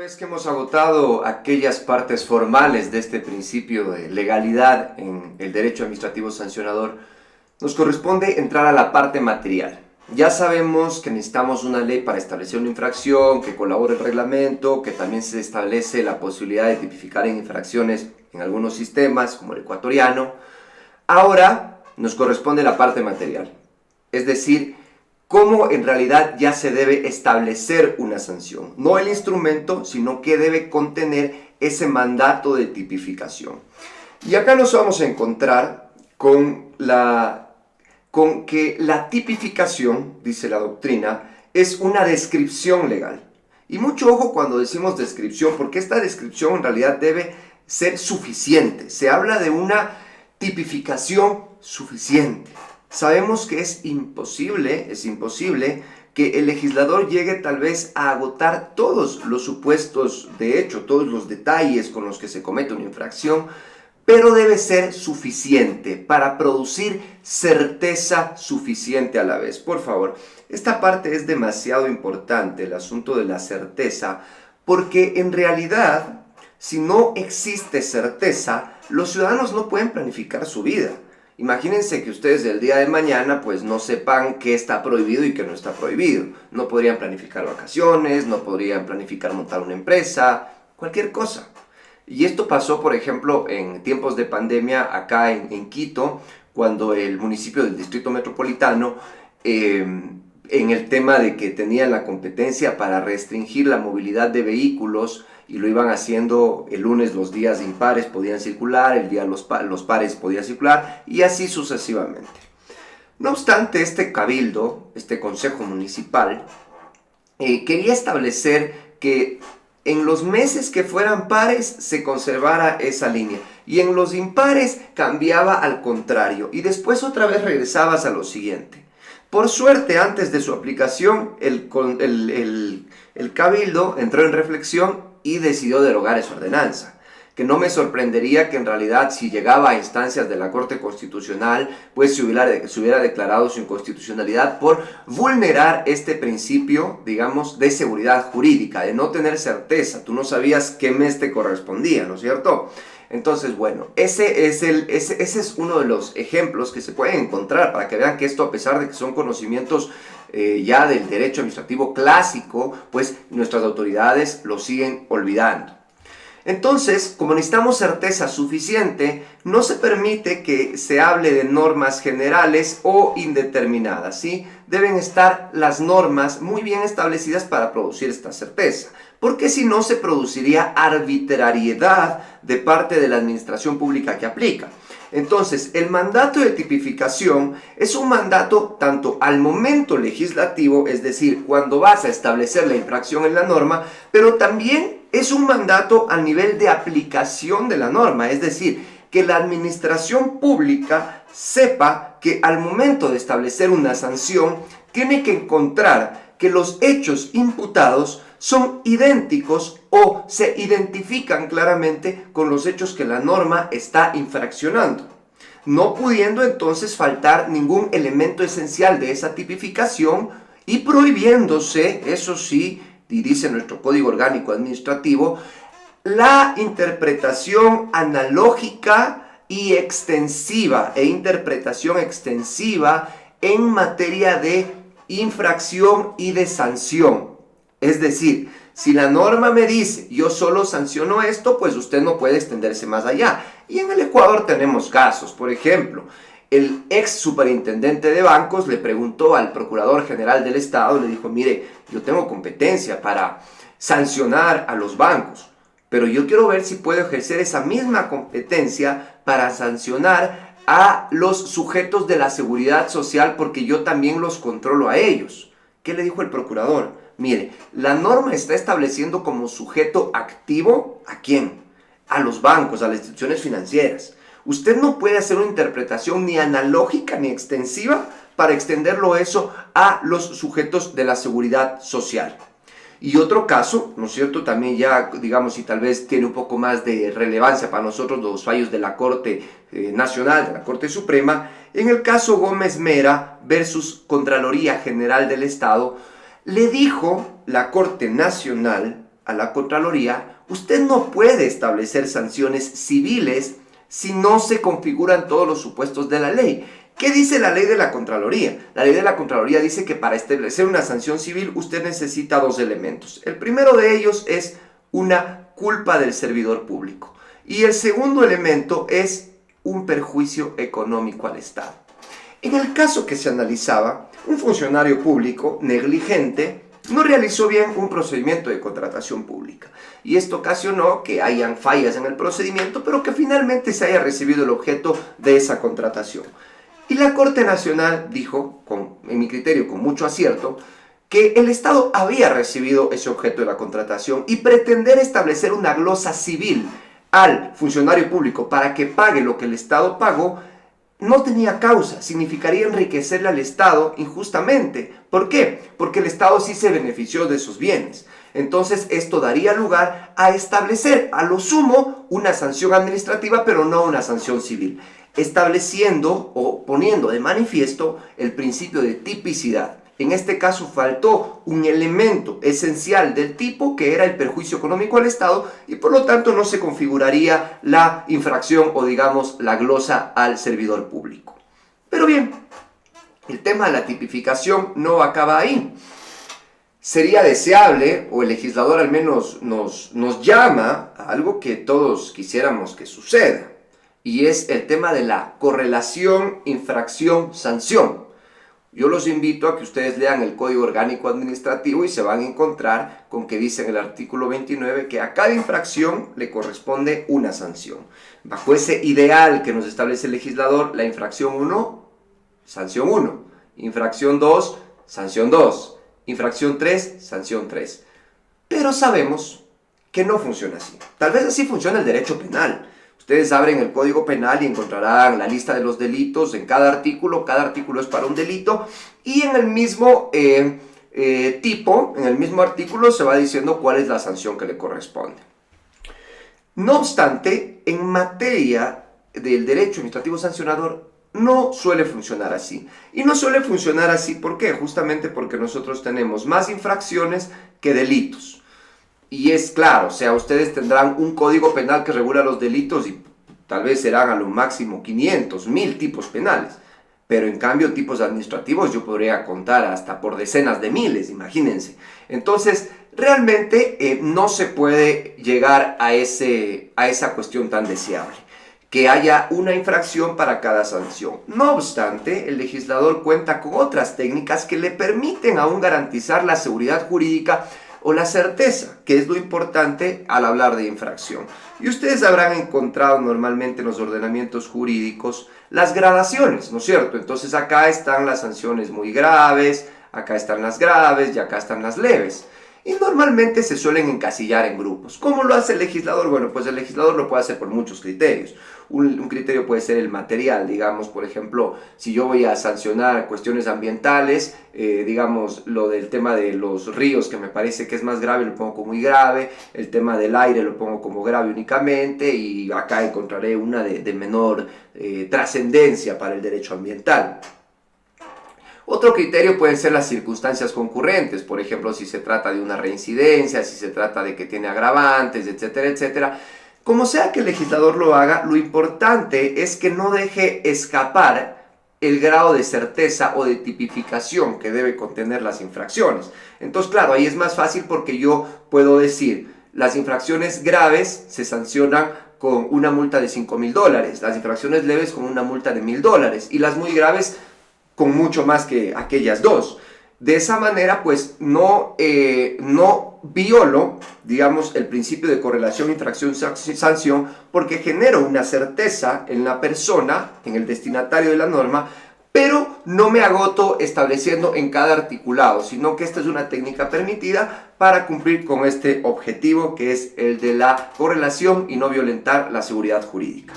vez que hemos agotado aquellas partes formales de este principio de legalidad en el derecho administrativo sancionador, nos corresponde entrar a la parte material. Ya sabemos que necesitamos una ley para establecer una infracción, que colabore el reglamento, que también se establece la posibilidad de tipificar en infracciones en algunos sistemas, como el ecuatoriano. Ahora nos corresponde la parte material, es decir, cómo en realidad ya se debe establecer una sanción. No el instrumento, sino que debe contener ese mandato de tipificación. Y acá nos vamos a encontrar con que la tipificación, dice la doctrina, es una descripción legal. Y mucho ojo cuando decimos descripción, porque esta descripción en realidad debe ser suficiente. Se habla de una tipificación suficiente. Sabemos que es imposible que el legislador llegue tal vez a agotar todos los supuestos de hecho, todos los detalles con los que se comete una infracción, pero debe ser suficiente para producir certeza suficiente a la vez. Por favor, esta parte es demasiado importante, el asunto de la certeza, porque en realidad, si no existe certeza, los ciudadanos no pueden planificar su vida. Imagínense que ustedes el día de mañana pues no sepan qué está prohibido y qué no está prohibido. No podrían planificar vacaciones, no podrían planificar montar una empresa, cualquier cosa. Y esto pasó, por ejemplo, en tiempos de pandemia acá en Quito, cuando el municipio del Distrito Metropolitano, en el tema de que tenían la competencia para restringir la movilidad de vehículos, y lo iban haciendo el lunes, los días impares podían circular, el día los pares podían circular, y así sucesivamente. No obstante, este cabildo, este consejo municipal, quería establecer que en los meses que fueran pares se conservara esa línea, y en los impares cambiaba al contrario, y después otra vez regresabas a lo siguiente. Por suerte, antes de su aplicación, el cabildo entró en reflexión y decidió derogar esa ordenanza, que no me sorprendería que en realidad si llegaba a instancias de la Corte Constitucional, pues se hubiera declarado su inconstitucionalidad por vulnerar este principio, digamos, de seguridad jurídica, de no tener certeza. Tú no sabías qué mes te correspondía, ¿no es cierto? Entonces, bueno, ese es uno de los ejemplos que se pueden encontrar para que vean que esto, a pesar de que son conocimientos ya del derecho administrativo clásico, pues nuestras autoridades lo siguen olvidando. Entonces, como necesitamos certeza suficiente, no se permite que se hable de normas generales o indeterminadas, ¿sí? Deben estar las normas muy bien establecidas para producir esta certeza, porque si no se produciría arbitrariedad de parte de la administración pública que aplica. Entonces, el mandato de tipificación es un mandato tanto al momento legislativo, es decir, cuando vas a establecer la infracción en la norma, pero también es un mandato a nivel de aplicación de la norma, es decir, que la administración pública sepa que al momento de establecer una sanción tiene que encontrar que los hechos imputados son idénticos o se identifican claramente con los hechos que la norma está infraccionando, no pudiendo entonces faltar ningún elemento esencial de esa tipificación y prohibiéndose, eso sí, y dice nuestro Código Orgánico Administrativo, la interpretación analógica y extensiva interpretación extensiva en materia de infracción y de sanción. Es decir, si la norma me dice yo solo sanciono esto, pues usted no puede extenderse más allá. Y en el Ecuador tenemos casos, por ejemplo, el ex superintendente de bancos le preguntó al procurador general del Estado, le dijo, mire, yo tengo competencia para sancionar a los bancos, pero yo quiero ver si puedo ejercer esa misma competencia para sancionar a los sujetos de la seguridad social porque yo también los controlo a ellos. ¿Qué le dijo el procurador? Mire, la norma está estableciendo como sujeto activo ¿a quién? A los bancos, a las instituciones financieras. Usted no puede hacer una interpretación ni analógica ni extensiva para extenderlo eso a los sujetos de la seguridad social. Y otro caso, ¿no es cierto? También ya, digamos, y tal vez tiene un poco más de relevancia para nosotros los fallos de la Corte Nacional, de la Corte Suprema, en el caso Gómez Mera versus Contraloría General del Estado, le dijo la Corte Nacional a la Contraloría, usted no puede establecer sanciones civiles si no se configuran todos los supuestos de la ley. ¿Qué dice la ley de la Contraloría? La ley de la Contraloría dice que para establecer una sanción civil usted necesita dos elementos. El primero de ellos es una culpa del servidor público. Y el segundo elemento es un perjuicio económico al Estado. En el caso que se analizaba, un funcionario público negligente no realizó bien un procedimiento de contratación pública. Y esto ocasionó que hayan fallas en el procedimiento, pero que finalmente se haya recibido el objeto de esa contratación. Y la Corte Nacional dijo, en mi criterio con mucho acierto, que el Estado había recibido ese objeto de la contratación y pretender establecer una glosa civil al funcionario público para que pague lo que el Estado pagó no tenía causa, significaría enriquecerle al Estado injustamente. ¿Por qué? Porque el Estado sí se benefició de esos bienes. Entonces esto daría lugar a establecer a lo sumo una sanción administrativa, pero no una sanción civil, estableciendo o poniendo de manifiesto el principio de tipicidad. En este caso faltó un elemento esencial del tipo que era el perjuicio económico al Estado y por lo tanto no se configuraría la infracción o digamos la glosa al servidor público. Pero bien, el tema de la tipificación no acaba ahí. Sería deseable, o el legislador al menos nos llama a algo que todos quisiéramos que suceda, y es el tema de la correlación infracción-sanción. Yo los invito a que ustedes lean el Código Orgánico Administrativo y se van a encontrar con que dice en el artículo 29 que a cada infracción le corresponde una sanción. Bajo ese ideal que nos establece el legislador, la infracción 1, sanción 1. Infracción 2, sanción 2. Infracción 3, sanción 3. Pero sabemos que no funciona así. Tal vez así funciona el derecho penal. Ustedes abren el Código Penal y encontrarán la lista de los delitos en cada artículo es para un delito, y en el mismo tipo, en el mismo artículo se va diciendo cuál es la sanción que le corresponde. No obstante, en materia del derecho administrativo sancionador no suele funcionar así. Y no suele funcionar así, ¿por qué? Justamente porque nosotros tenemos más infracciones que delitos. Y es claro, o sea, ustedes tendrán un código penal que regula los delitos y tal vez serán a lo máximo 500, 1000 tipos penales. Pero en cambio tipos administrativos yo podría contar hasta por decenas de miles, imagínense. Entonces, realmente no se puede llegar a esa cuestión tan deseable, que haya una infracción para cada sanción. No obstante, el legislador cuenta con otras técnicas que le permiten aún garantizar la seguridad jurídica o la certeza, que es lo importante al hablar de infracción. Y ustedes habrán encontrado normalmente en los ordenamientos jurídicos las gradaciones, ¿no es cierto? Entonces acá están las sanciones muy graves, acá están las graves y acá están las leves. Y normalmente se suelen encasillar en grupos. ¿Cómo lo hace el legislador? Bueno, pues el legislador lo puede hacer por muchos criterios. Un criterio puede ser el material, digamos, por ejemplo, si yo voy a sancionar cuestiones ambientales, digamos, lo del tema de los ríos, que me parece que es más grave, lo pongo como muy grave, el tema del aire lo pongo como grave únicamente, y acá encontraré una de menor trascendencia para el derecho ambiental. Otro criterio pueden ser las circunstancias concurrentes, por ejemplo, si se trata de una reincidencia, si se trata de que tiene agravantes, etcétera, etcétera. Como sea que el legislador lo haga, lo importante es que no deje escapar el grado de certeza o de tipificación que debe contener las infracciones. Entonces, claro, ahí es más fácil porque yo puedo decir, las infracciones graves se sancionan con una multa de $5,000, las infracciones leves con una multa de $1,000 y las muy graves con mucho más que aquellas dos. De esa manera, pues, no violo, digamos, el principio de correlación, infracción, sanción, porque genero una certeza en la persona, en el destinatario de la norma, pero no me agoto estableciendo en cada articulado, sino que esta es una técnica permitida para cumplir con este objetivo, que es el de la correlación y no violentar la seguridad jurídica.